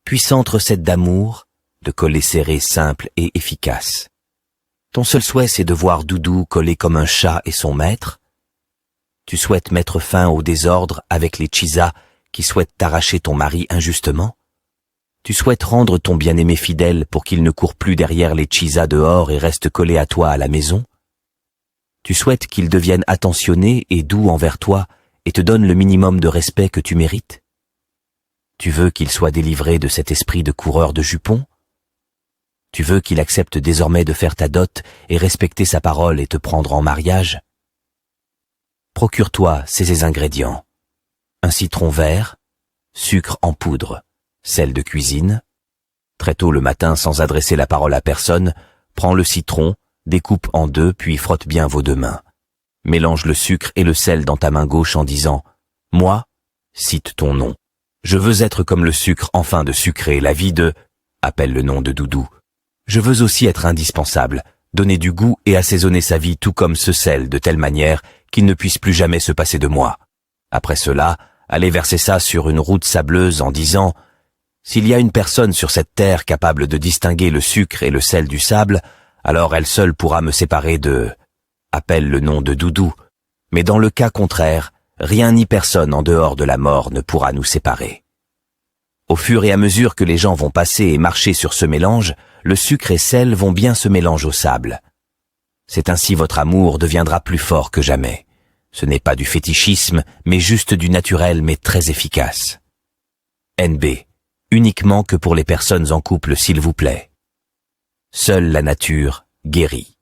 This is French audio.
puissante recette d'amour, de collet serré simple et efficace. Ton seul souhait, c'est de voir Doudou collé comme un chat et son maître. Tu souhaites mettre fin au désordre avec les Chisa qui souhaitent t'arracher ton mari injustement. Tu souhaites rendre ton bien-aimé fidèle pour qu'il ne court plus derrière les Chisa dehors et reste collé à toi à la maison. Tu souhaites qu'il devienne attentionné et doux envers toi et te donne le minimum de respect que tu mérites. Tu veux qu'il soit délivré de cet esprit de coureur de jupons. Tu veux qu'il accepte désormais de faire ta dot et respecter sa parole et te prendre en mariage. Procure-toi ces ingrédients. Un citron vert, sucre en poudre, sel de cuisine. Très tôt le matin, sans adresser la parole à personne, prends le citron, découpe en deux, puis frotte bien vos deux mains. Mélange le sucre et le sel dans ta main gauche en disant « Moi, cite ton nom. Je veux être comme le sucre, enfin de sucrer la vie de... » appelle le nom de Doudou. Je veux aussi être indispensable, donner du goût et assaisonner sa vie tout comme ce sel de telle manière qu'il ne puisse plus jamais se passer de moi. Après cela, allez verser ça sur une route sableuse en disant « S'il y a une personne sur cette terre capable de distinguer le sucre et le sel du sable, alors elle seule pourra me séparer de... » appelle le nom de Doudou. Mais dans le cas contraire, rien ni personne en dehors de la mort ne pourra nous séparer. Au fur et à mesure que les gens vont passer et marcher sur ce mélange, le sucre et sel vont bien se mélanger au sable. C'est ainsi votre amour deviendra plus fort que jamais. Ce n'est pas du fétichisme, mais juste du naturel mais très efficace. NB. Uniquement que pour les personnes en couple s'il vous plaît. Seule la nature guérit.